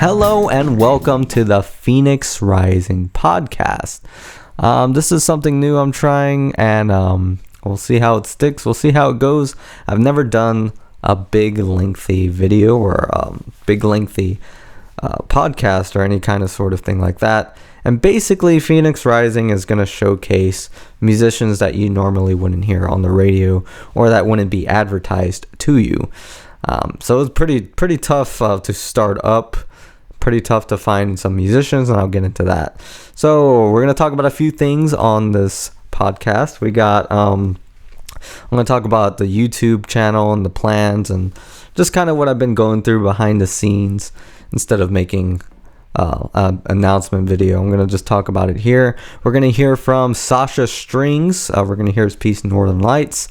Hello and welcome to the Phoenix Rising podcast. This is something new I'm trying, and we'll see how it sticks. We'll see how it goes. I've never done a big lengthy video or big lengthy podcast or any kind of sort of thing like that. And basically, Phoenix Rising is going to showcase musicians that you normally wouldn't hear on the radio or that wouldn't be advertised to you. So it's pretty tough to start up. Pretty tough to find some musicians, and I'll get into that. So we're going to talk about a few things on this podcast. We got I'm going to talk about the YouTube channel and the plans and just kind of what I've been going through behind the scenes instead of making an announcement video. I'm going to just talk about it here. We're going to hear from Sasha Strings. We're going to hear his piece Northern Lights.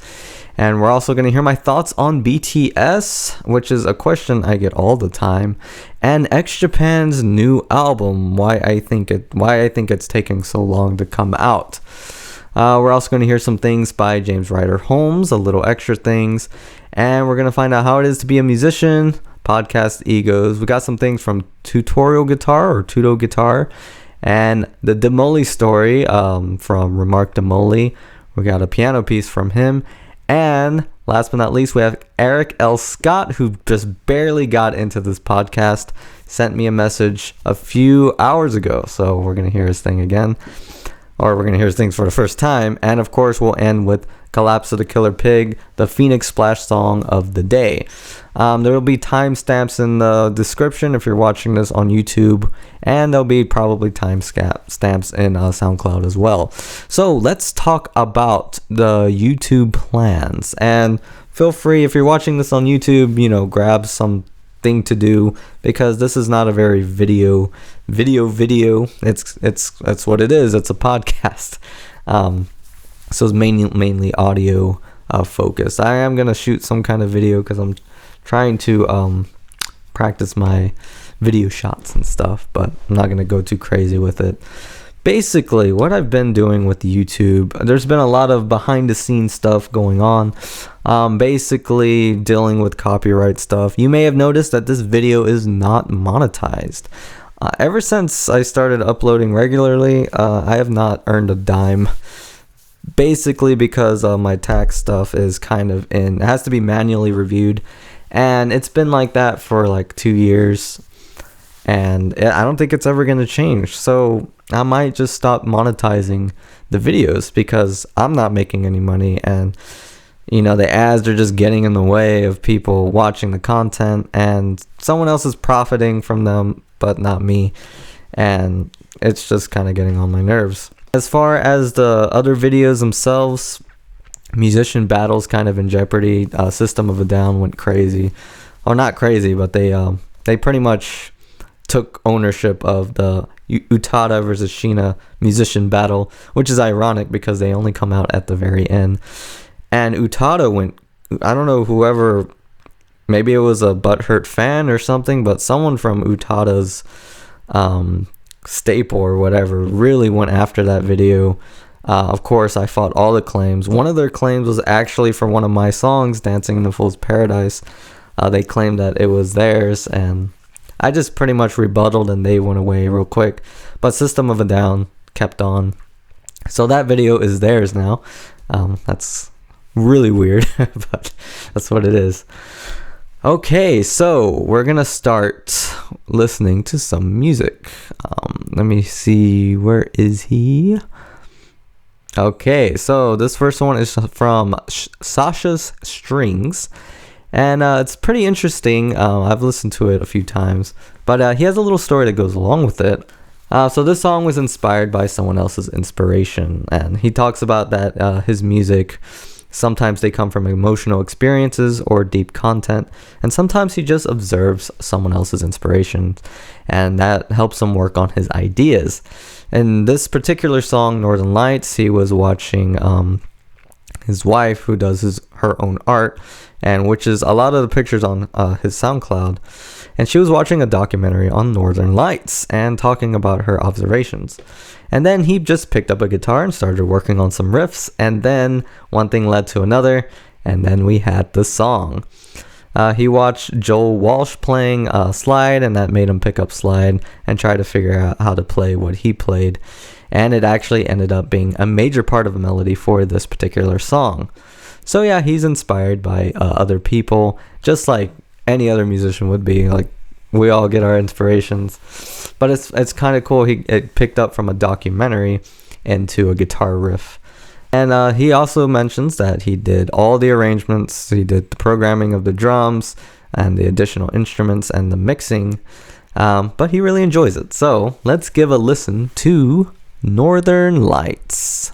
And we're also going to hear my thoughts on BTS, which is a question I get all the time, and X Japan's new album, why I think it's taking so long to come out. We're also going to hear some things by James Reidar Holmes, a little extra things, and we're going to find out how it is to be a musician, podcast egos. We got some things from Tutoguitar, and the Demoli story from Remark Demoli. We got a piano piece from him. And last but not least, we have Eric L. Scott, who just barely got into this podcast, sent me a message a few hours ago. So we're going to hear his thing again, or we're going to hear his things for the first time. And of course, we'll end with Collapse of the Killer Pig, the Phoenix Splash song of the day. There will be timestamps in the description if you're watching this on YouTube, and there'll be probably timestamps in SoundCloud as well. So let's talk about the YouTube plans, and feel free, if you're watching this on YouTube, grab something to do, because this is not a very video. It's what it is. It's a podcast. So it's mainly audio focused. I am gonna shoot some kind of video because I'm trying to practice my video shots and stuff, but I'm not gonna go too crazy with it. Basically, what I've been doing with YouTube, there's been a lot of behind the scenes stuff going on. Basically dealing with copyright stuff. You may have noticed that this video is not monetized. Ever since I started uploading regularly, I have not earned a dime. Basically because my tax stuff is it has to be manually reviewed, and it's been like that for like 2 years, and I don't think it's ever going to change. So I might just stop monetizing the videos because I'm not making any money, and the ads are just getting in the way of people watching the content, and someone else is profiting from them but not me, and it's just kind of getting on my nerves. As far as the other videos themselves, musician battles kind of in jeopardy. System of a Down went crazy. Or not crazy, but they pretty much took ownership of the Utada versus Sheena musician battle, which is ironic because they only come out at the very end. And Utada went, I don't know, whoever, maybe it was a butthurt fan or something, but someone from Utada's staple or whatever really went after that video. Of course, I fought all the claims. One of their claims was actually for one of my songs, Dancing in the Fool's Paradise. They claimed that it was theirs, and I just pretty much rebutted, and they went away real quick. But System of a Down kept on. So that video is theirs now. That's really weird, but that's what it is. Okay, so we're gonna start listening to some music. Let me see, where is he? Okay, so this first one is from Sasha's Strings, and it's pretty interesting. I've listened to it a few times, but he has a little story that goes along with it. So this song was inspired by someone else's inspiration, and he talks about that his music, sometimes they come from emotional experiences or deep content, and sometimes he just observes someone else's inspiration, and that helps him work on his ideas. In this particular song, Northern Lights, he was watching his wife, who does her own art, and which is a lot of the pictures on his SoundCloud, and she was watching a documentary on Northern Lights and talking about her observations. And then he just picked up a guitar and started working on some riffs, and then one thing led to another, and then we had the song. He watched Joel Walsh playing slide, and that made him pick up slide and try to figure out how to play what he played. And it actually ended up being a major part of a melody for this particular song. So yeah, he's inspired by other people, just like any other musician would be. Like, we all get our inspirations, but it's kind of cool. It picked up from a documentary into a guitar riff. And he also mentions that he did all the arrangements, he did the programming of the drums and the additional instruments and the mixing, but he really enjoys it. So let's give a listen to Northern Lights.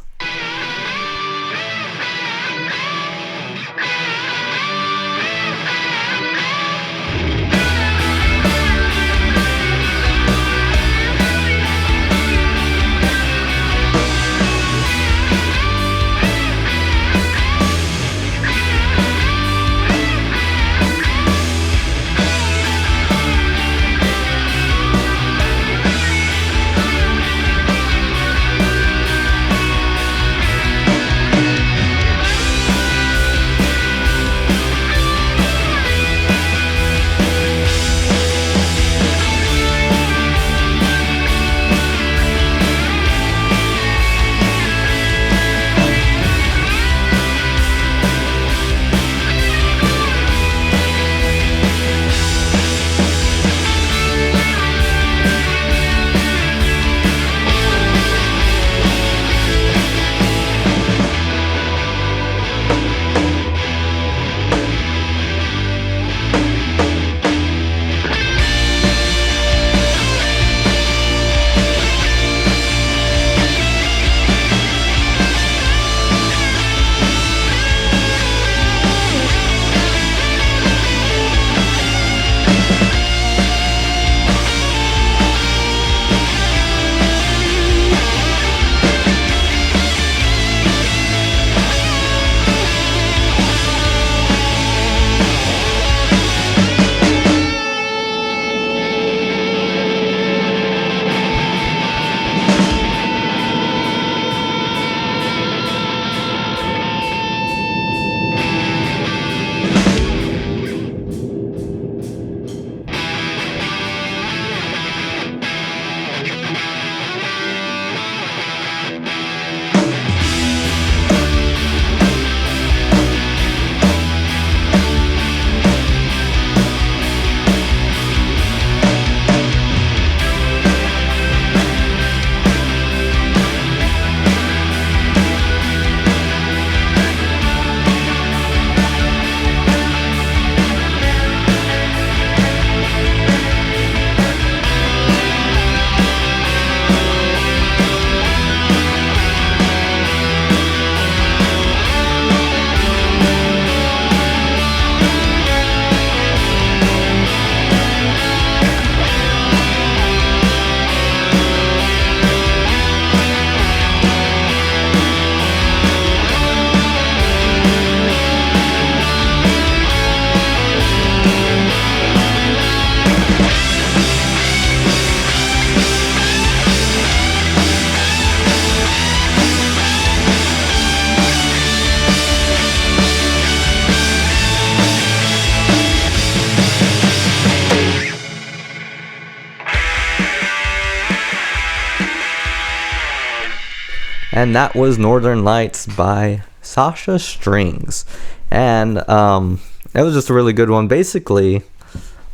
And that was Northern Lights by Sasha Strings. And it was just a really good one. Basically,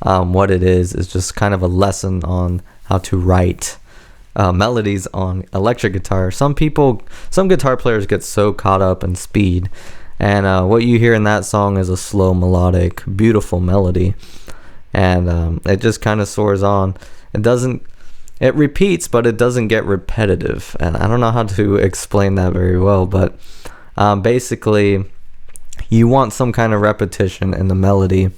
what it is just kind of a lesson on how to write melodies on electric guitar. Some guitar players get so caught up in speed. And what you hear in that song is a slow, melodic, beautiful melody. And it just kind of soars on. It repeats, but it doesn't get repetitive. And I don't know how to explain that very well, but basically, you want some kind of repetition in the melody,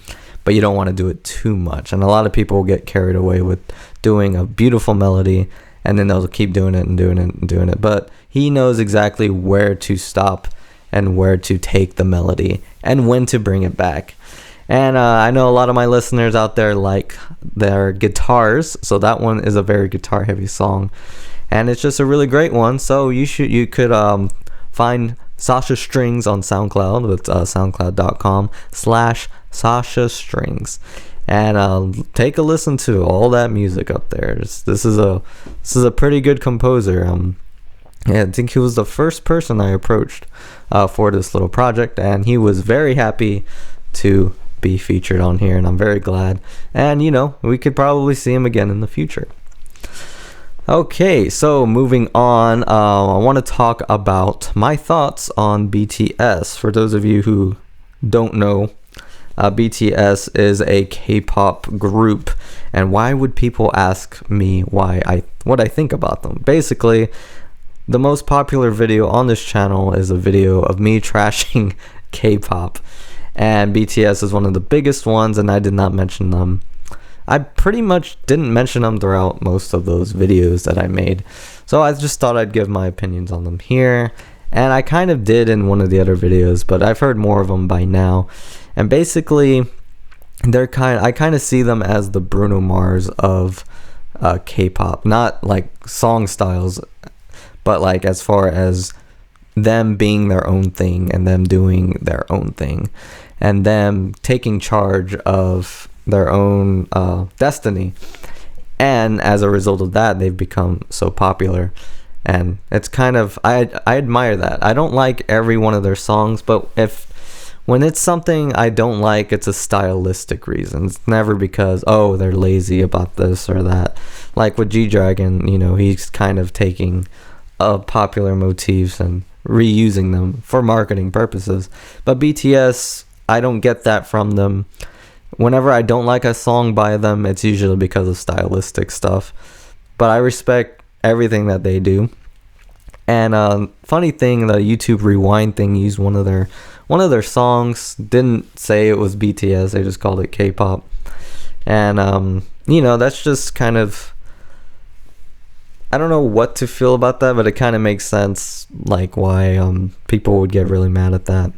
but you don't want to do it too much. And a lot of people get carried away with doing a beautiful melody, and then they'll keep doing it and doing it and doing it. But he knows exactly where to stop and where to take the melody and when to bring it back. And I know a lot of my listeners out there like their guitars, so that one is a very guitar heavy song, and it's just a really great one. So you could find Sasha Strings on SoundCloud with soundcloud.com/Sasha Strings, and take a listen to all that music up there. This is a pretty good composer. I think he was the first person I approached for this little project, and he was very happy to be featured on here, and I'm very glad. And we could probably see him again in the future. Okay, so moving on, I want to talk about my thoughts on BTS. For those of you who don't know, BTS is a K-pop group, and why would people ask me what I think about them? Basically, the most popular video on this channel is a video of me trashing K-pop, and BTS is one of the biggest ones, and I did not mention them. I pretty much didn't mention them throughout most of those videos that I made, so I just thought I'd give my opinions on them here, and I kind of did in one of the other videos, but I've heard more of them by now. And basically, I kind of see them as the Bruno Mars of K-pop, not like song styles, but like as far as them being their own thing and them doing their own thing and them taking charge of their own destiny, and as a result of that, they've become so popular. And it's kind of, I admire that. I don't like every one of their songs, but when it's something I don't like, it's a stylistic reason. It's never because, oh, they're lazy about this or that. Like with G-Dragon, he's kind of taking popular motifs and reusing them for marketing purposes. But BTS, I don't get that from them. Whenever I don't like a song by them, it's usually because of stylistic stuff. But I respect everything that they do. And funny thing, the YouTube Rewind thing used one of their songs. Didn't say it was BTS, they just called it K-pop. And that's just kind of, I don't know what to feel about that, but it kind of makes sense, like why people would get really mad at that.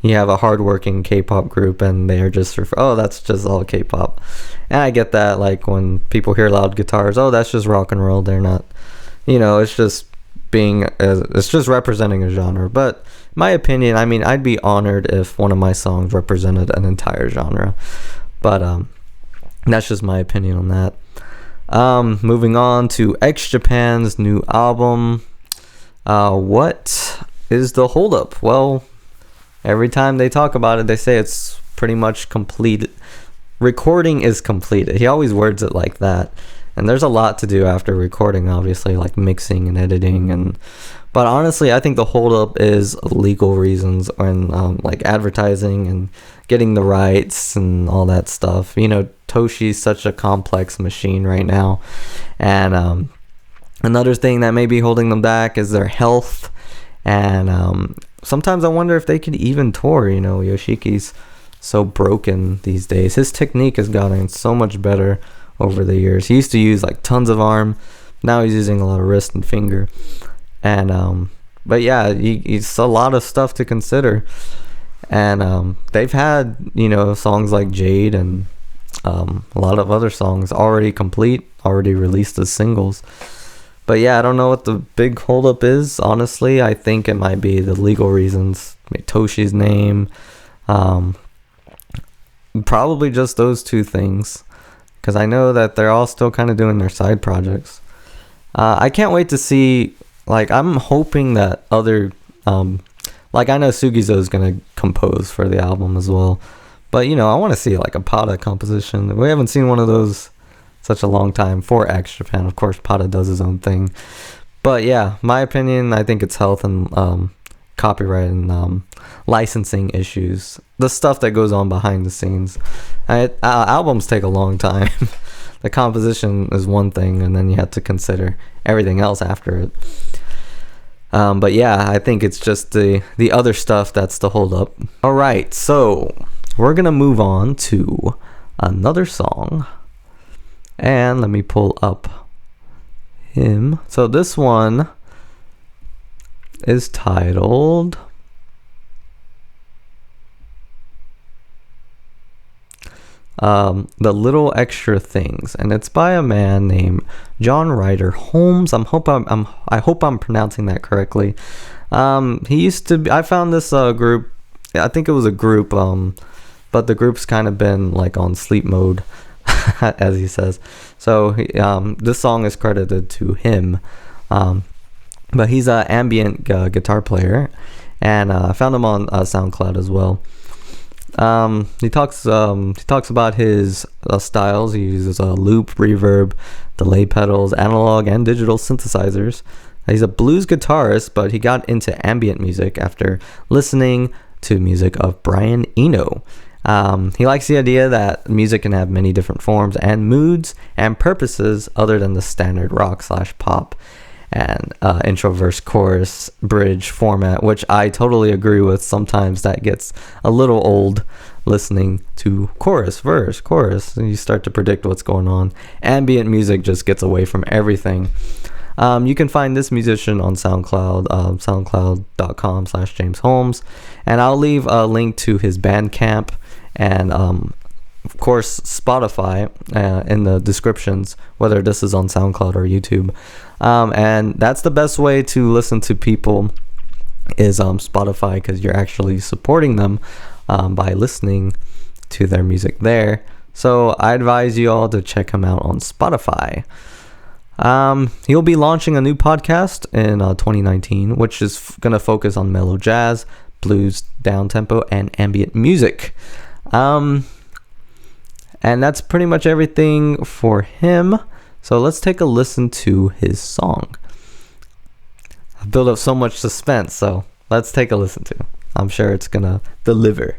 You have a hardworking K-pop group, and they are just that's just all K-pop. And I get that, like when people hear loud guitars, that's just rock and roll. They're not, it's just it's just representing a genre. But my opinion, I mean, I'd be honored if one of my songs represented an entire genre. But that's just my opinion on that. Moving on to X Japan's new album. What is the holdup? Well, every time they talk about it, they say it's pretty much complete. Recording is completed. He always words it like that. And there's a lot to do after recording, obviously, like mixing and editing. But honestly, I think the holdup is legal reasons and like advertising and getting the rights and all that stuff. Toshi's such a complex machine right now. And another thing that may be holding them back is their health. And sometimes I wonder if they could even tour. Yoshiki's so broken these days. His technique has gotten so much better over the years. He used to use like tons of arm. Now he's using a lot of wrist and finger. And but yeah, it's a lot of stuff to consider. And they've had songs like Jade and a lot of other songs already released as singles. But yeah, I don't know what the big holdup is. Honestly, I think it might be the legal reasons. Toshi's name, probably just those two things. Because I know that they're all still kind of doing their side projects. I can't wait to see. Like, I'm hoping that other, like I know Sugizo is gonna compose for the album as well. But I want to see like a Pada composition. We haven't seen one of those such a long time for X Japan. Of course, Pada does his own thing. But yeah, my opinion, I think it's health and copyright and licensing issues. The stuff that goes on behind the scenes. Albums take a long time. The composition is one thing, and then you have to consider everything else after it. But yeah, I think it's just the other stuff that's the holdup. All right, so we're gonna move on to another song. And let me pull up him. So this one is titled The Little Extra Things, and it's by a man named John Reidar Holmes. I hope I'm pronouncing that correctly. He used to be, I found this group. I think it was a group, but the group's kind of been like on sleep mode, as he says. So this song is credited to him. But he's an ambient guitar player, and I found him on SoundCloud as well. He talks about his styles. He uses loop, reverb, delay pedals, analog and digital synthesizers. He's a blues guitarist, but he got into ambient music after listening to music of Brian Eno. He likes the idea that music can have many different forms and moods and purposes other than the standard rock/pop and intro, verse, chorus, bridge format, which I totally agree with. Sometimes that gets a little old, listening to chorus, verse, chorus, and you start to predict what's going on. Ambient music just gets away from everything. You can find this musician on SoundCloud, soundcloud.com/James Holmes, and I'll leave a link to his Bandcamp and of course Spotify in the descriptions, whether this is on SoundCloud or YouTube. And that's the best way to listen to people is Spotify, because you're actually supporting them by listening to their music there. So I advise you all to check him out on Spotify. He'll be launching a new podcast in 2019, which is going to focus on mellow jazz, blues, downtempo, and ambient music. And that's pretty much everything for him. So let's take a listen to his song. I've built up so much suspense, so let's take a listen to. I'm sure it's going to deliver.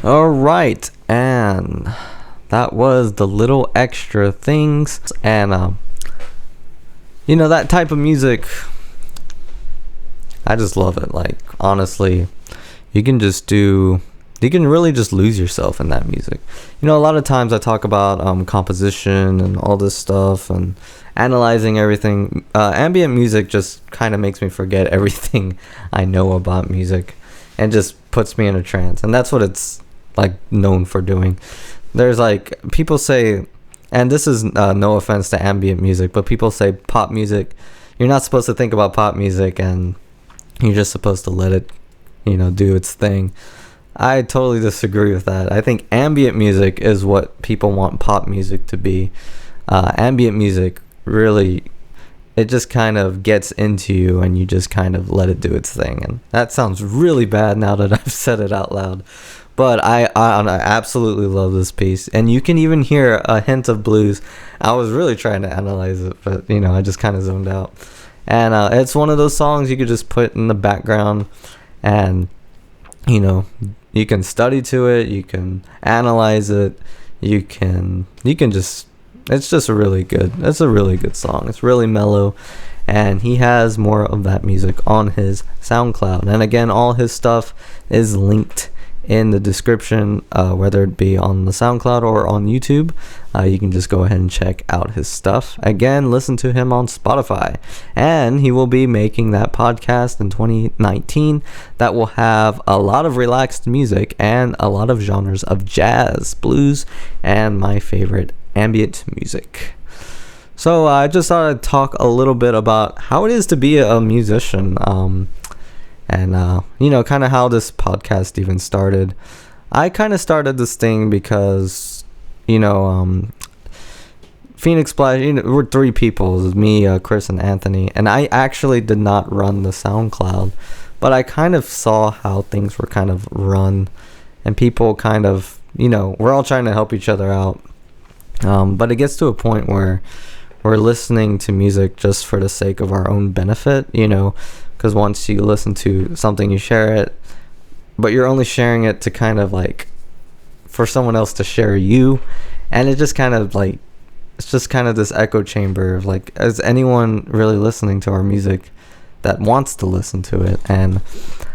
All right, and that was the little extra things, and that type of music, I just love it. Like, honestly, you can really just lose yourself in that music. A lot of times I talk about composition and all this stuff and analyzing everything. Ambient music just kind of makes me forget everything I know about music and just puts me in a trance, and that's what it's like known for doing. There's like, people say, and this is no offense to ambient music, but people say pop music, you're not supposed to think about pop music and you're just supposed to let it do its thing. I totally disagree with that. I think ambient music is what people want pop music to be. Ambient music really, it just kind of gets into you and you just kind of let it do its thing. And that sounds really bad now that I've said it out loud. But I absolutely love this piece. And you can even hear a hint of blues. I was really trying to analyze it, but, I just kind of zoned out. And it's one of those songs you could just put in the background and, you can study to it, you can analyze it, you can just, it's a really good song. It's really mellow, and he has more of that music on his SoundCloud. And again, all his stuff is linked in the description, whether it be on the SoundCloud or on YouTube. You can just go ahead and check out his stuff. Again, listen to him on Spotify, and he will be making that podcast in 2019 that will have a lot of relaxed music and a lot of genres of jazz, blues, and my favorite, ambient music. So I just thought I'd talk a little bit about how it is to be a musician, and kind of how this podcast even started. I kind of started this thing because Phoenix Splash, we're three people. It was me, Chris, and Anthony, and I actually did not run the SoundCloud, but I kind of saw how things were kind of run, and people kind of, we're all trying to help each other out, but it gets to a point where we're listening to music just for the sake of our own benefit, because once you listen to something, you share it, but you're only sharing it to kind of like for someone else to share you, and it just kind of like, it's just kind of this echo chamber of like, is anyone really listening to our music that wants to listen to it? And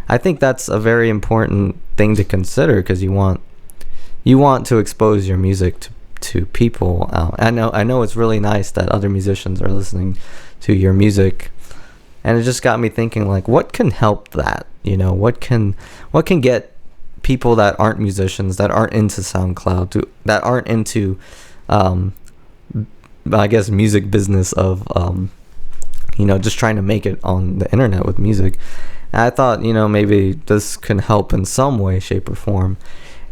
I think that's a very important thing to consider, because you want to expose your music to people. I know it's really nice that other musicians are listening to your music. And it just got me thinking, like, what can help that? What can get people that aren't musicians, that aren't into SoundCloud, that aren't into, I guess, music business of, just trying to make it on the internet with music. And I thought, maybe this can help in some way, shape, or form.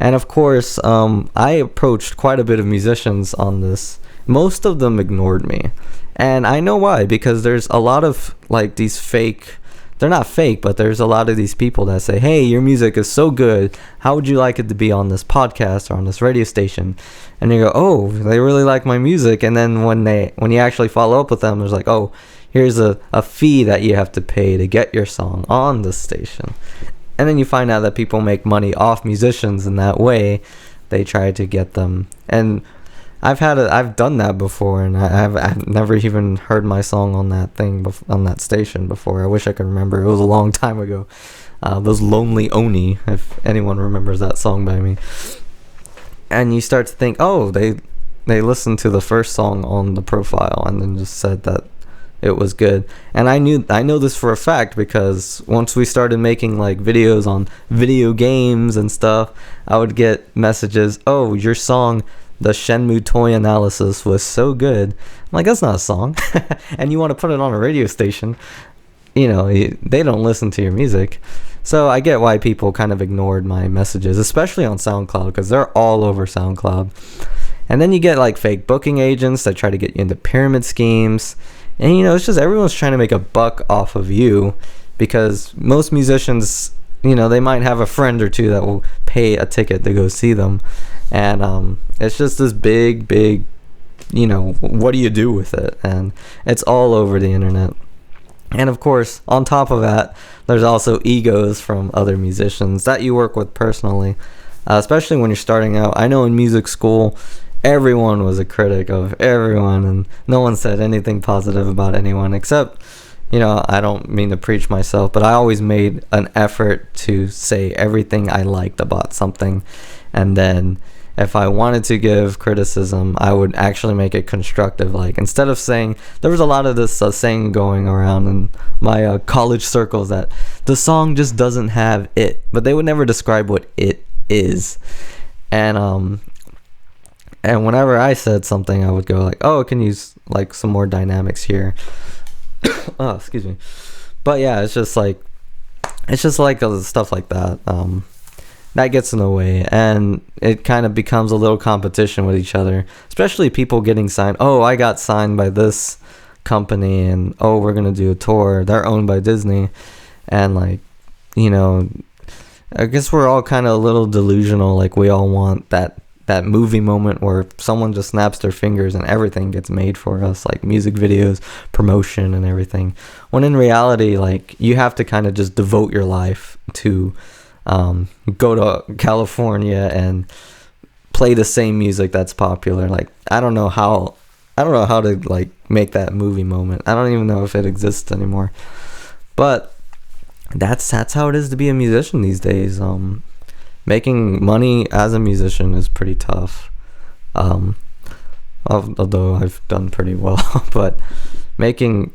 And of course, I approached quite a bit of musicians on this. Most of them ignored me. And I know why, because there's a lot of like these fake, they're not fake, but there's a lot of these people that say, hey, your music is so good, how would you like it to be on this podcast or on this radio station? And you go, oh, they really like my music. And then when you actually follow up with them, there's like, oh, here's a fee that you have to pay to get your song on the station. And then you find out that people make money off musicians in that way. They try to get them. And I've done that before, and I've never even heard my song on that thing, on that station before. I wish I could remember. It was a long time ago. Those Lonely Oni, if anyone remembers that song by me. And you start to think, oh, they listened to the first song on the profile and then just said that it was good. And I know this for a fact, because once we started making like videos on video games and stuff, I would get messages, oh, your song, the Shenmue toy analysis, was so good. I'm like, that's not a song. And you want to put it on a radio station, they don't listen to your music. So I get why people kind of ignored my messages, especially on SoundCloud, because they're all over SoundCloud. And then you get like fake booking agents that try to get you into pyramid schemes. And it's just everyone's trying to make a buck off of you, because most musicians, they might have a friend or two that will pay a ticket to go see them. And it's just this big, what do you do with it? And it's all over the internet. And of course, on top of that, there's also egos from other musicians that you work with personally. especially when you're starting out. I know in music school, everyone was a critic of everyone, and no one said anything positive about anyone except, I don't mean to preach myself, but I always made an effort to say everything I liked about something. And then if I wanted to give criticism, I would actually make it constructive. Like, instead of saying, there was a lot of this saying going around in my college circles that the song just doesn't have it, but they would never describe what it is. And whenever I said something, I would go like, oh, it can use like some more dynamics here. Oh, excuse me. But yeah, it's just like stuff like that. That gets in the way, and it kind of becomes a little competition with each other, especially people getting signed. Oh, I got signed by this company, and oh, we're gonna do a tour. They're owned by Disney, and like, I guess we're all kind of a little delusional. Like, we all want that movie moment where someone just snaps their fingers and everything gets made for us, like music videos, promotion, and everything. When in reality, like, you have to kind of just devote your life to go to California and play the same music that's popular. Like, I don't know how to like make that movie moment. I don't even know if it exists anymore. But that's how it is to be a musician these days. Making money as a musician is pretty tough. Although I've done pretty well, but making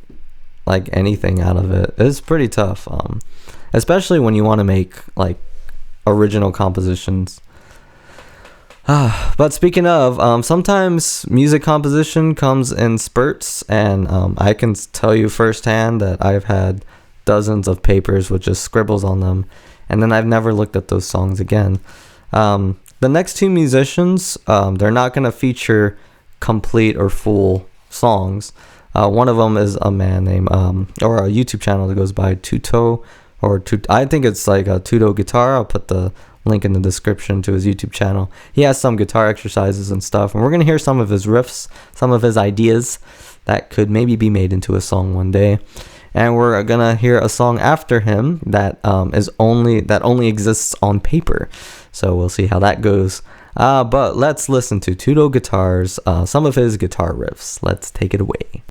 like anything out of it is pretty tough. Especially when you want to make like original compositions. But speaking of, sometimes music composition comes in spurts, and I can tell you firsthand that I've had dozens of papers with just scribbles on them, and then I've never looked at those songs again. The next two musicians, they're not going to feature complete or full songs. One of them is a man named, or a YouTube channel that goes by I think it's like a Tutoguitar. I'll put the link in the description to his YouTube channel. He has some guitar exercises and stuff, and we're going to hear some of his riffs, some of his ideas that could maybe be made into a song one day. And we're going to hear a song after him that only exists on paper. So we'll see how that goes. But let's listen to Tutoguitar's some of his guitar riffs. Let's take it away.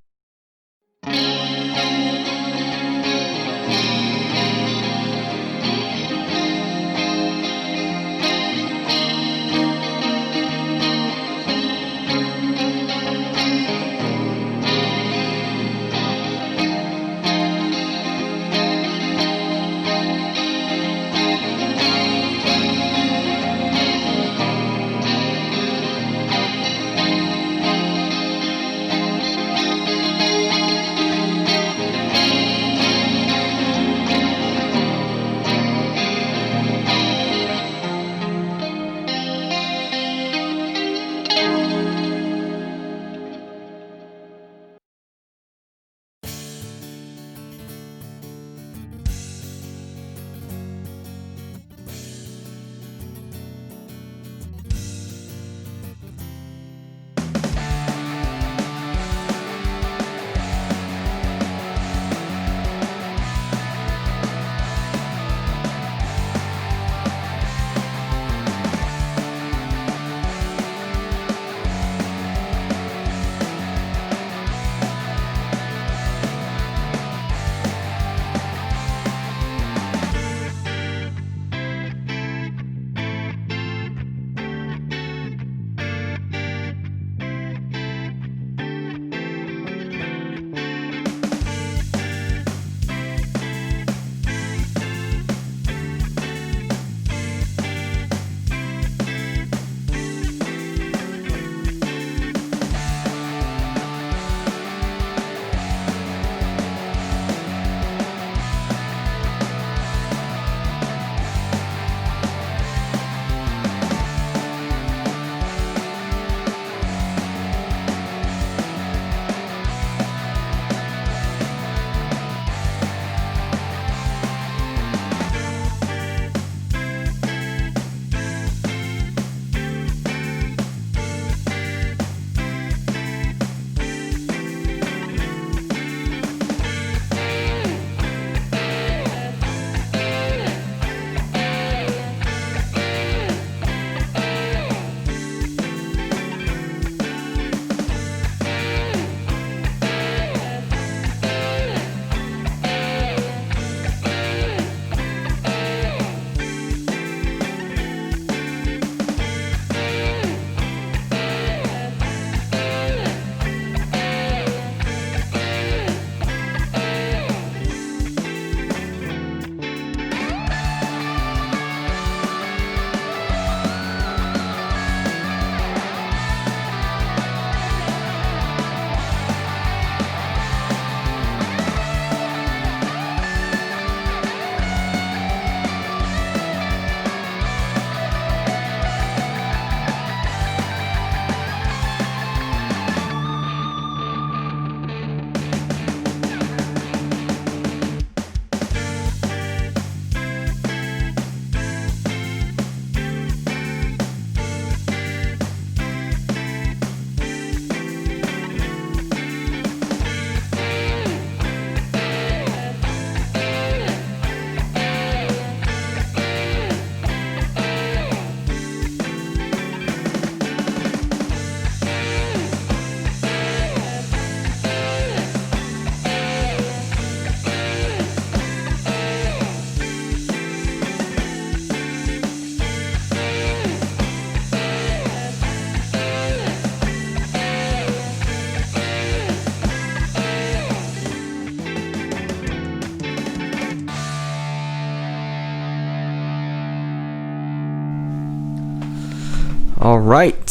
All right,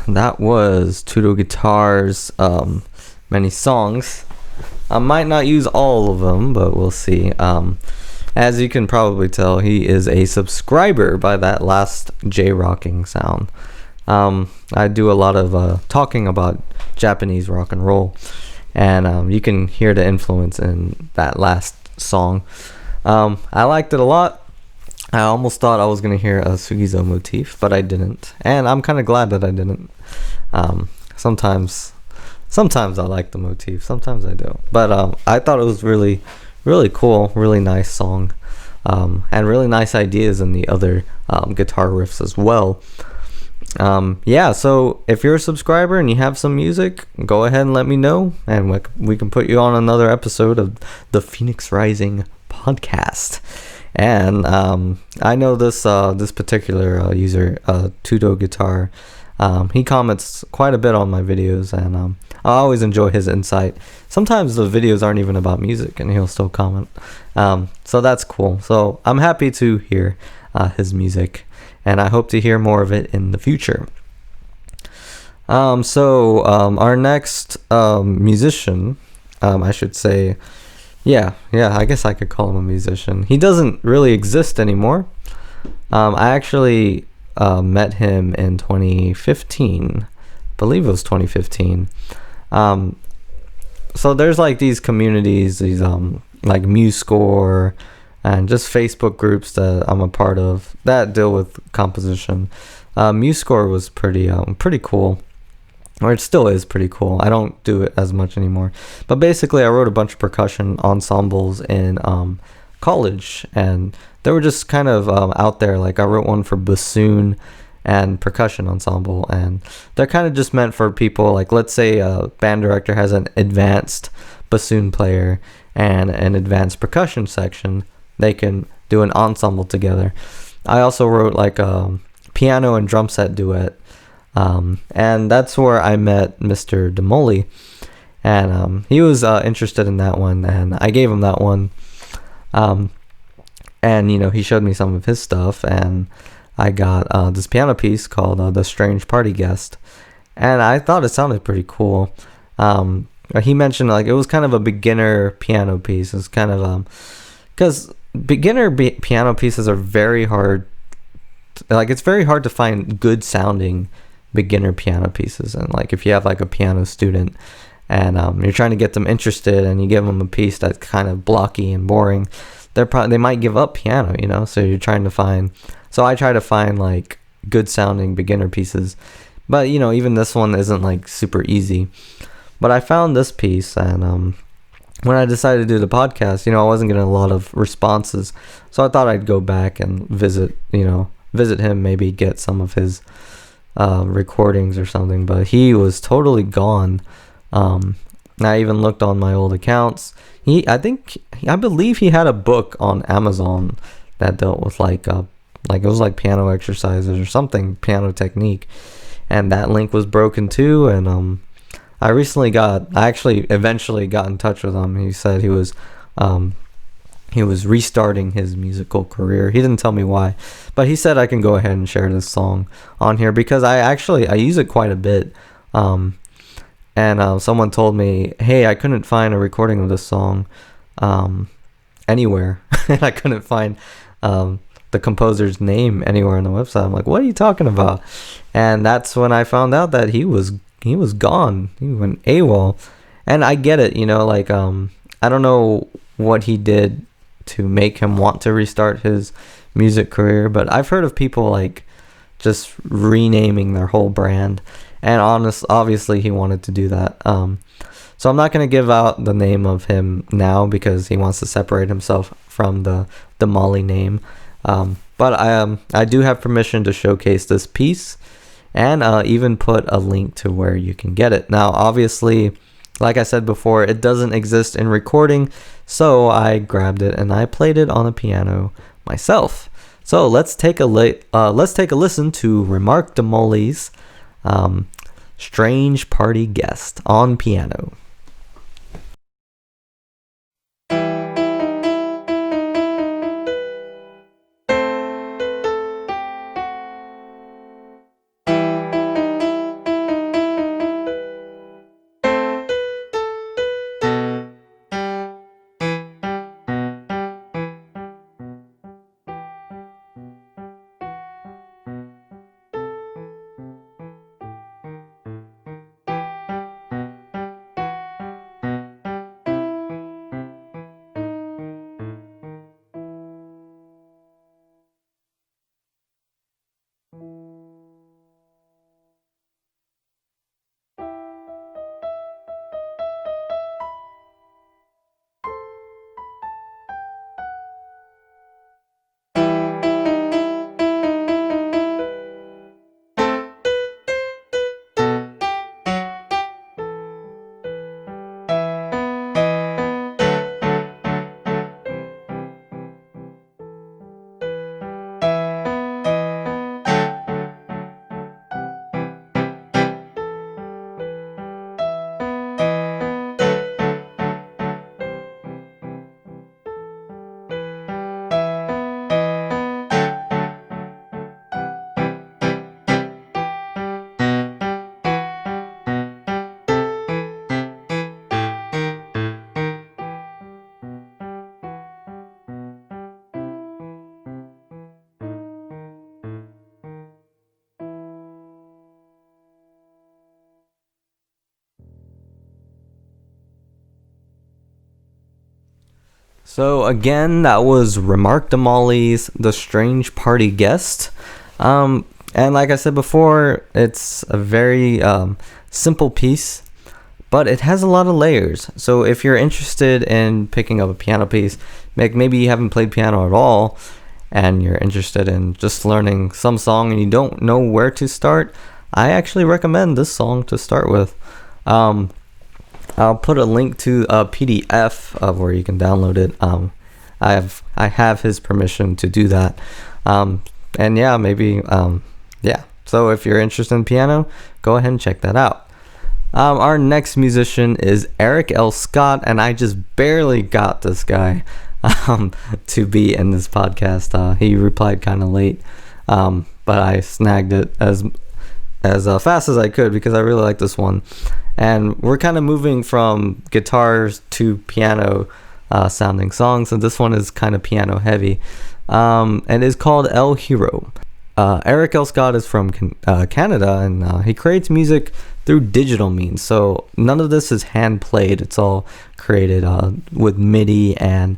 that was Tutoguitar's many songs. I might not use all of them, but we'll see. As you can probably tell, he is a subscriber by that last J-rocking sound. I do a lot of talking about Japanese rock and roll, and you can hear the influence in that last song. I liked it a lot. I almost thought I was going to hear a Sugizo motif, but I didn't. And I'm kind of glad that I didn't. Sometimes I like the motif, sometimes I don't. But I thought it was really, really cool, really nice song. And really nice ideas in the other guitar riffs as well. Yeah, so if you're a subscriber and you have some music, go ahead and let me know. And we can put you on another episode of the Phoenix Rising podcast. And I know this particular user, Tutoguitar, he comments quite a bit on my videos, and I always enjoy his insight. Sometimes the videos aren't even about music, and he'll still comment. So that's cool. So I'm happy to hear his music, and I hope to hear more of it in the future. Our next musician, I should say, yeah, I guess I could call him a musician. He doesn't really exist anymore. I actually met him in 2015. I believe it was 2015. So there's like these communities, these like MuseScore and just Facebook groups that I'm a part of that deal with composition. MuseScore was pretty cool. Or it still is pretty cool. I don't do it as much anymore. But basically, I wrote a bunch of percussion ensembles in college. And they were just kind of out there. Like, I wrote one for bassoon and percussion ensemble. And they're kind of just meant for people. Like, let's say a band director has an advanced bassoon player and an advanced percussion section. They can do an ensemble together. I also wrote, like, a piano and drum set duet. And that's where I met Mr. Demoli, and he was interested in that one, and I gave him that one. And he showed me some of his stuff, and I got this piano piece called The Strange Party Guest, and I thought it sounded pretty cool. He mentioned like it was kind of a beginner piano piece. It's kind of because beginner piano pieces are very hard. Like, it's very hard to find good sounding beginner piano pieces. And like if you have like a piano student and you're trying to get them interested and you give them a piece that's kind of blocky and boring, they might give up piano, so you're trying to find. So I try to find like good sounding beginner pieces, but even this one isn't like super easy. But I found this piece, and when I decided to do the podcast, I wasn't getting a lot of responses, so I thought I'd go back and visit him, maybe get some of his recordings or something. But he was totally gone. I even looked on my old accounts. I believe he had a book on Amazon that dealt with like it was like piano exercises or something, piano technique, and that link was broken too. And I actually eventually got in touch with him. He said he was restarting his musical career. He didn't tell me why, but he said I can go ahead and share this song on here because I use it quite a bit. And someone told me, hey, I couldn't find a recording of this song anywhere. And I couldn't find the composer's name anywhere on the website. I'm like, what are you talking about? And that's when I found out that he was gone. He went AWOL. And I get it, I don't know what he did to make him want to restart his music career, but I've heard of people like just renaming their whole brand, and obviously he wanted to do that. So I'm not going to give out the name of him now because he wants to separate himself from the Demoli name. But I do have permission to showcase this piece and even put a link to where you can get it. Now, obviously, like I said before, it doesn't exist in recording, so I grabbed it and I played it on a piano myself. So let's take a listen to Remark Demoli's Strange Party Guest on piano. So again, that was Remark Demoli's The Strange Party Guest. And like I said before, it's a very simple piece, but it has a lot of layers. So if you're interested in picking up a piano piece, maybe you haven't played piano at all, and you're interested in just learning some song and you don't know where to start, I actually recommend this song to start with. I'll put a link to a PDF of where you can download it. I have his permission to do that. And yeah, maybe yeah. So if you're interested in piano, go ahead and check that out. Our next musician is Eric L. Scott, and I just barely got this guy to be in this podcast. He replied kind of late, but I snagged it as fast as I could because I really like this one. And we're kind of moving from guitars to piano sounding songs, and this one is kind of piano heavy, and is called El Hero. Eric L. Scott is from Canada, and he creates music through digital means. So none of this is hand played. It's all created with MIDI and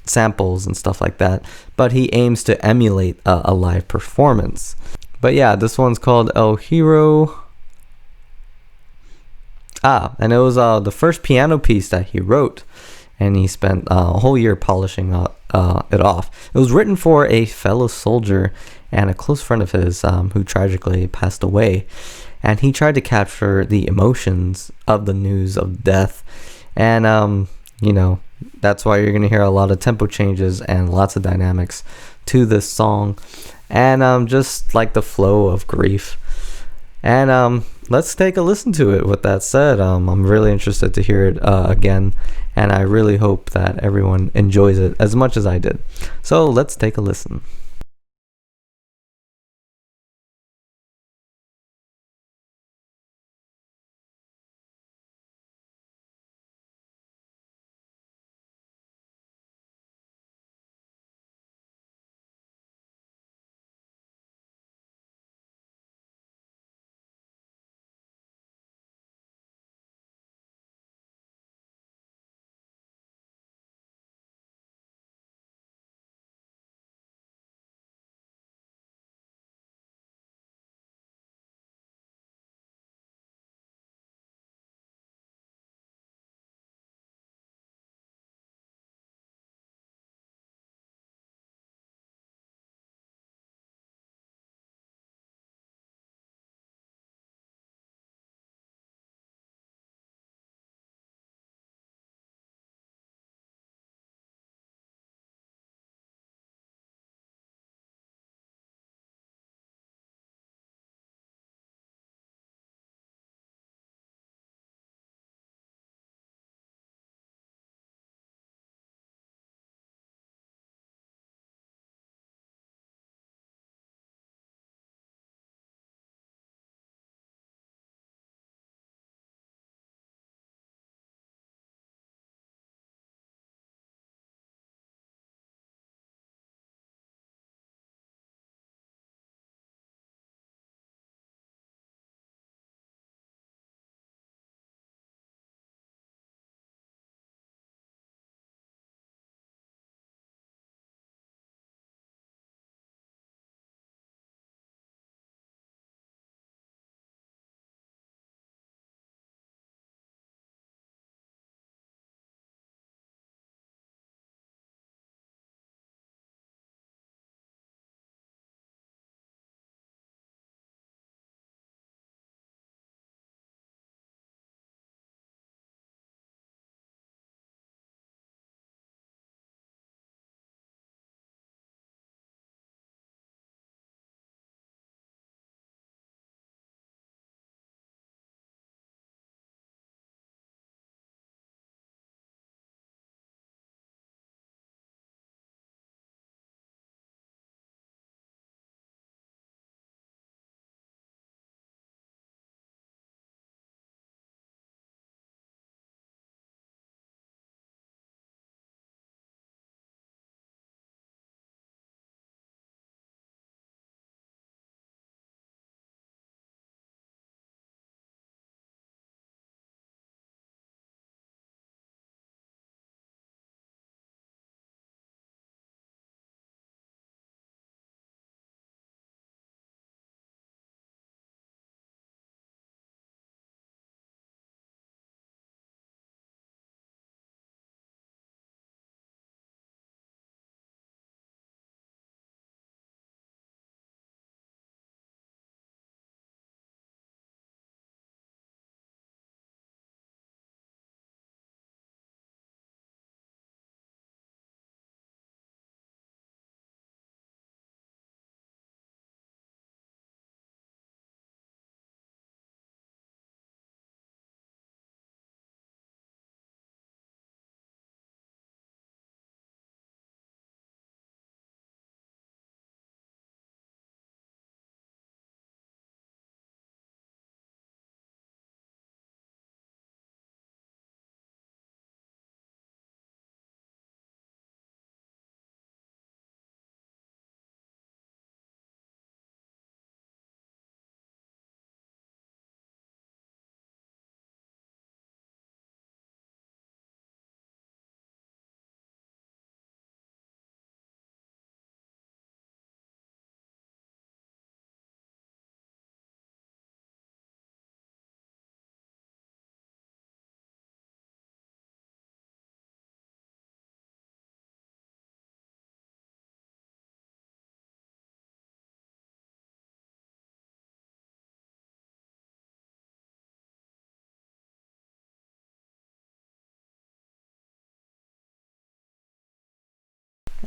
samples and stuff like that. But he aims to emulate a live performance. But yeah, this one's called El Hero. And it was the first piano piece that he wrote, and he spent a whole year polishing it off. It was written for a fellow soldier and a close friend of his who tragically passed away, and he tried to capture the emotions of the news of death. And that's why you're going to hear a lot of tempo changes and lots of dynamics to this song, and just like the flow of grief. And let's take a listen to it. With that said, I'm really interested to hear it again, and I really hope that everyone enjoys it as much as I did. So let's take a listen.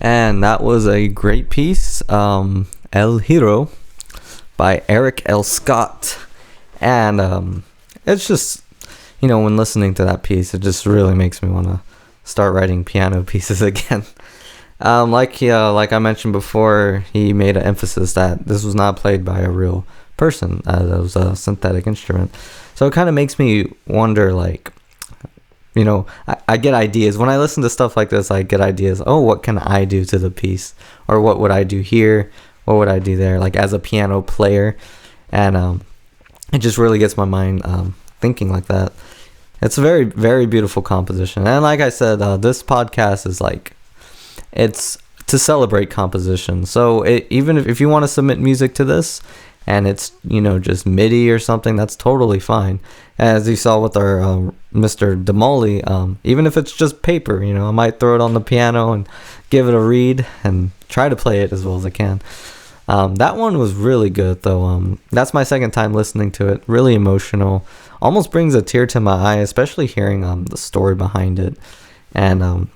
And that was a great piece, El Hero by Eric L. Scott. And it's just, when listening to that piece, it just really makes me want to start writing piano pieces again. Like I mentioned before, he made an emphasis that this was not played by a real person. It was a synthetic instrument. So it kind of makes me wonder, like, I get ideas. When I listen to stuff like this, I get ideas. Oh, what can I do to the piece? Or what would I do here? What would I do there? Like, as a piano player. And it just really gets my mind thinking like that. It's a very, very beautiful composition. And like I said, this podcast is like, it's to celebrate composition. So even if you want to submit music to this, and it's, just MIDI or something, that's totally fine. As you saw with our Mr. Demoli, even if it's just paper, I might throw it on the piano and give it a read and try to play it as well as I can. That one was really good, though. That's my second time listening to it. Really emotional. Almost brings a tear to my eye, especially hearing the story behind it. And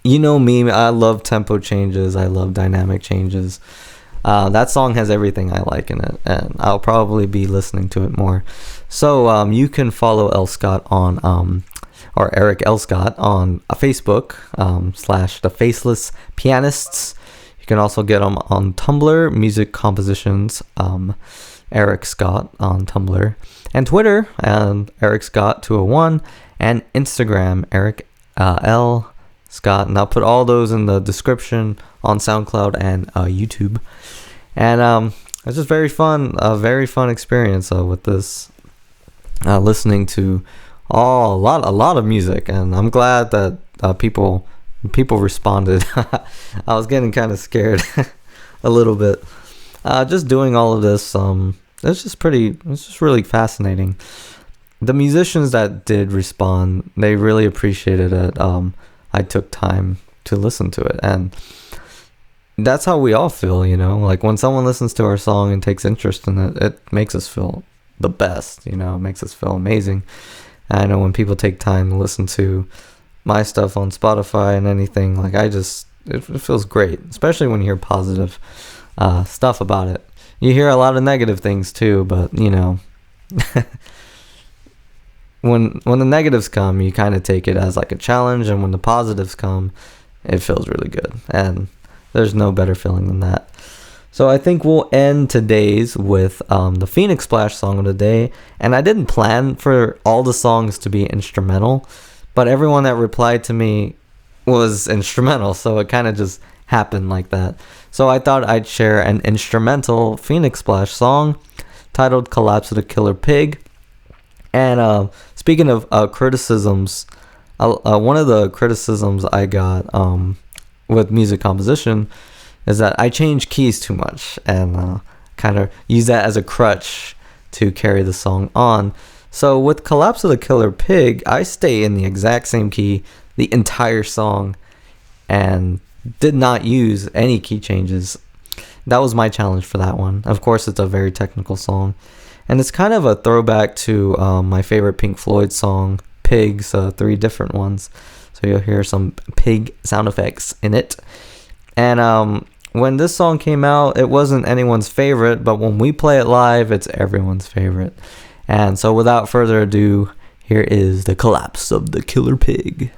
me, I love tempo changes. I love dynamic changes. That song has everything I like in it, and I'll probably be listening to it more. So you can follow L. Scott on, or Eric L. Scott on Facebook, / The Faceless Pianists. You can also get him on Tumblr, Music Compositions, Eric Scott on Tumblr, and Twitter, Eric Scott 201, and Instagram, Eric L. Scott, and I'll put all those in the description on SoundCloud and YouTube. And it's just very fun, a very fun experience with this, listening to a lot of music, and I'm glad that people responded. I was getting kind of scared a little bit. Just doing all of this, it's just really fascinating. The musicians that did respond, they really appreciated it. I took time to listen to it, and that's how we all feel, like when someone listens to our song and takes interest in it, it makes us feel the best, it makes us feel amazing. And I know when people take time to listen to my stuff on Spotify and anything, like, it feels great, especially when you hear positive stuff about it. You hear a lot of negative things too, but when the negatives come, you kind of take it as like a challenge, and when the positives come, it feels really good, and there's no better feeling than that. So I think we'll end today's with the Phoenix Splash song of the day. And I didn't plan for all the songs to be instrumental, but everyone that replied to me was instrumental, so it kind of just happened like that. So I thought I'd share an instrumental Phoenix Splash song titled Collapse of the Killer Pig. And speaking of criticisms, one of the criticisms I got with music composition is that I change keys too much and kind of use that as a crutch to carry the song on. So with Collapse of the Killer Pig, I stay in the exact same key the entire song and did not use any key changes. That was my challenge for that one. Of course, it's a very technical song, and it's kind of a throwback to my favorite Pink Floyd song, Pigs, 3 different ones. So you'll hear some pig sound effects in it. And when this song came out, it wasn't anyone's favorite, but when we play it live, it's everyone's favorite. And so without further ado, here is the Collapse of the Killer Pig.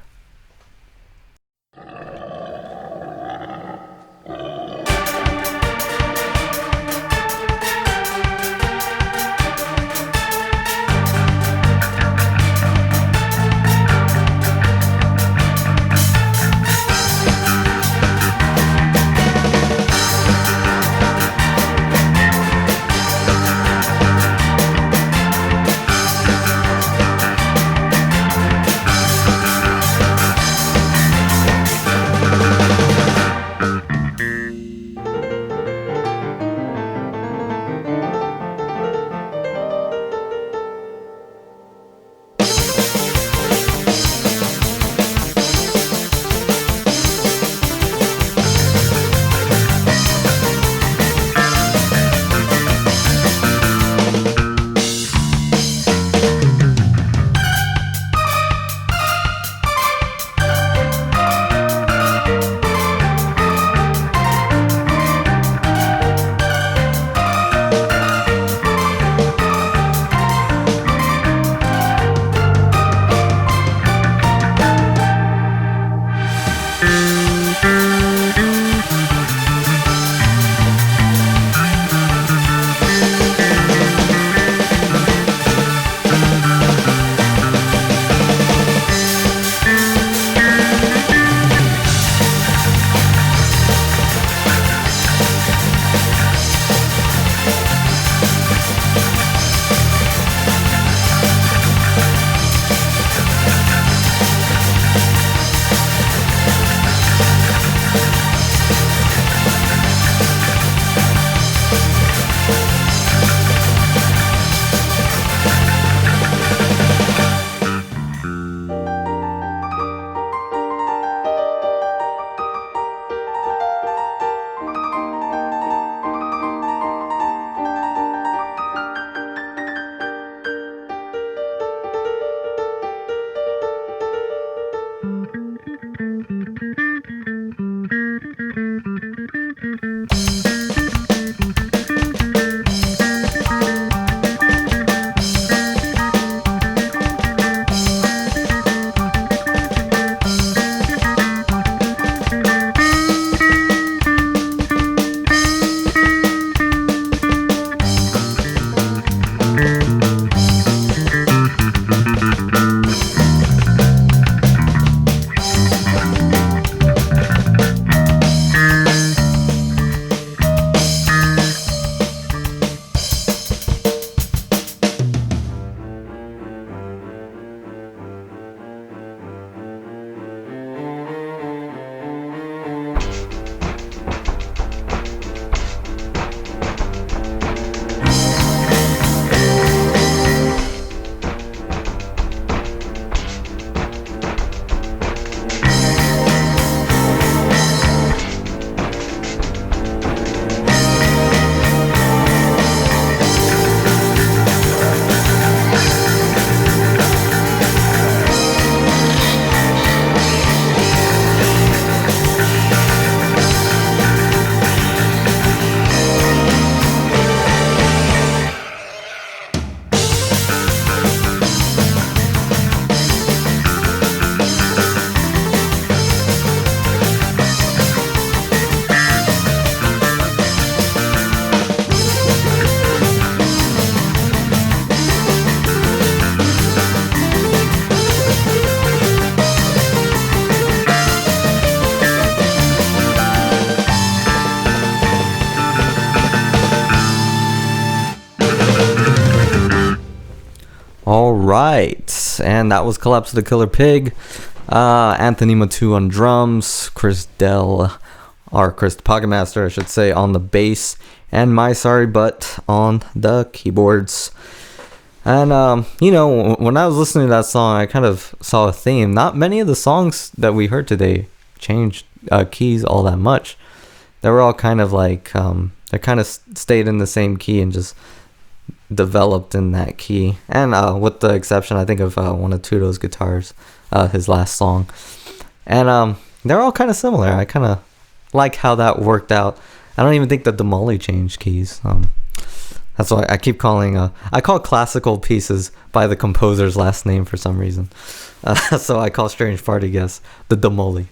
All right, and that was Collapse of the Killer Pig. Anthony Matu on drums, Chris the Pocket Master, I should say, on the bass, and My Sorry Butt on the keyboards. And when I was listening to that song, I kind of saw a theme. Not many of the songs that we heard today changed keys all that much. They were all kind of like they kind of stayed in the same key and just developed in that key. And with the exception, I think, of one of Tutoguitar's his last song. And they're all kind of similar. I kind of like how that worked out. I don't even think that Demoli changed keys. That's why I keep calling I call classical pieces by the composer's last name for some reason. So I call Strange Party Guest the Demoli.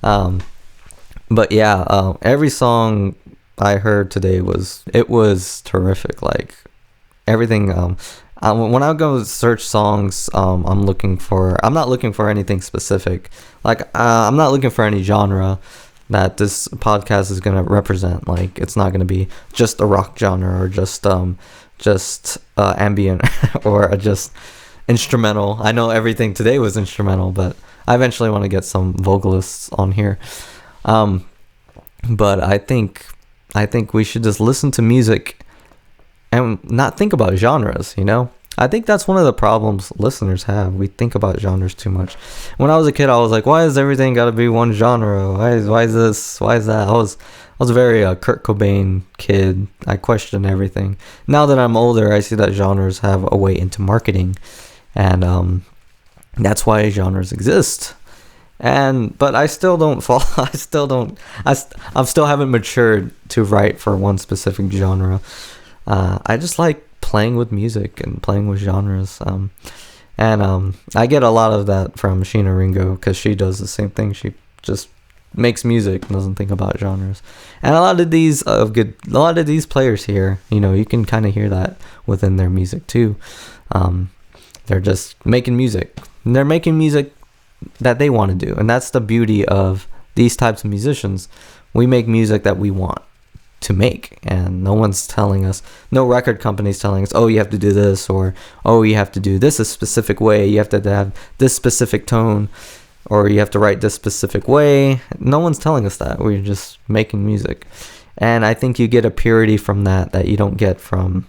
But yeah, every song I heard today was terrific. Like everything. When I go search songs, I'm not looking for anything specific. Like I'm not looking for any genre that this podcast is going to represent. Like it's not going to be just a rock genre or just ambient or just instrumental. I know everything today was instrumental, but I eventually want to get some vocalists on here. But I think we should just listen to music and not think about genres, I think that's one of the problems listeners have. We think about genres too much. When I was a kid, I was like, why is everything got to be one genre? Why is this? Why is that? I was a very Kurt Cobain kid. I questioned everything. Now that I'm older, I see that genres have a way into marketing. And that's why genres exist. But I still don't fall. I still haven't matured to write for one specific genre. I just like playing with music and playing with genres. I get a lot of that from Sheena Ringo because she does the same thing. She just makes music and doesn't think about genres. And a lot of these players here, you can kind of hear that within their music too. They're just making music. And they're making music that they want to do, and that's the beauty of these types of musicians. We make music that we want to make, and no record company's telling us, oh, you have to do this, or oh, you have to do this a specific way, you have to have this specific tone, or you have to write this specific way. No one's telling us that. We're just making music, and I think you get a purity from that you don't get from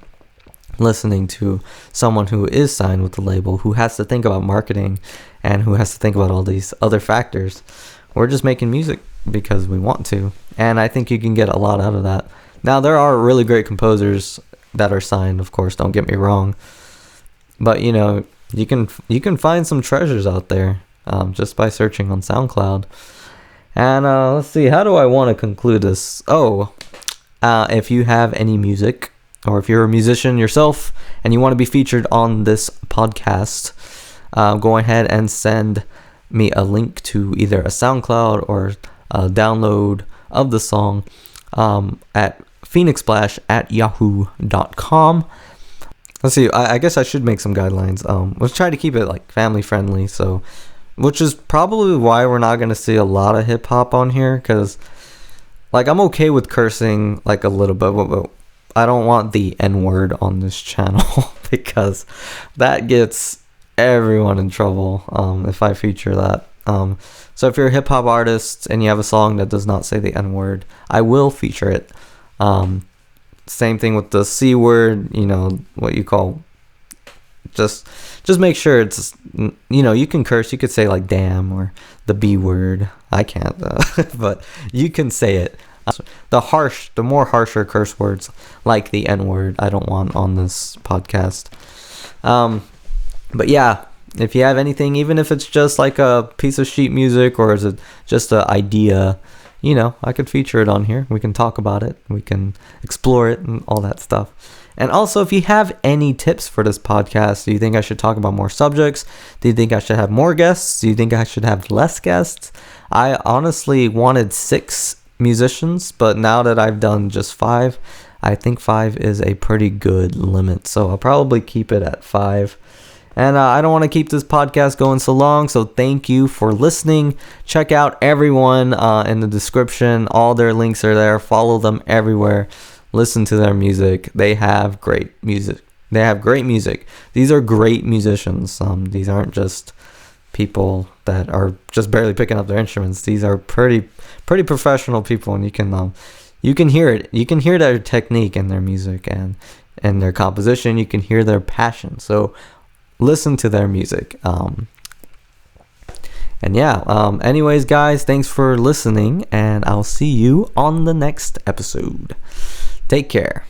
listening to someone who is signed with the label, who has to think about marketing and who has to think about all these other factors. We're just making music because we want to, and I think you can get a lot out of that. Now, there are really great composers that are signed, of course, don't get me wrong, but you can find some treasures out there just by searching on SoundCloud. And let's see, how do I want to conclude this? If you have any music, or if you're a musician yourself and you want to be featured on this podcast, go ahead and send me a link to either a SoundCloud or a download of the song at phoenixsplash@yahoo.com. Let's see, I guess I should make some guidelines. Let's try to keep it like family friendly, which is probably why we're not going to see a lot of hip hop on here, because like I'm okay with cursing like a little bit, but I don't want the N-word on this channel because that gets everyone in trouble if I feature that. So if you're a hip-hop artist and you have a song that does not say the N-word, I will feature it. Same thing with the C word, what you call, just make sure it's, you can curse, you could say like damn or the B word. I can't, but you can say it. The more harsher curse words like the N-word, I don't want on this podcast. But yeah, if you have anything, even if it's just like a piece of sheet music or is it just an idea, I could feature it on here. We can talk about it. We can explore it and all that stuff. And also, if you have any tips for this podcast, do you think I should talk about more subjects? Do you think I should have more guests? Do you think I should have less guests? I honestly wanted 6 musicians, but now that I've done just 5, I think 5 is a pretty good limit, so I'll probably keep it at 5. And I don't want to keep this podcast going so long, so thank you for listening. Check out everyone in the description. All their links are there. Follow them everywhere. Listen to their music. They have great music. They have great music. These are great musicians. These aren't just people that are just barely picking up their instruments. These are pretty professional people, and you can hear it. You can hear their technique in their music and their composition. You can hear their passion. So listen to their music. Anyways, guys, thanks for listening, and I'll see you on the next episode. Take care.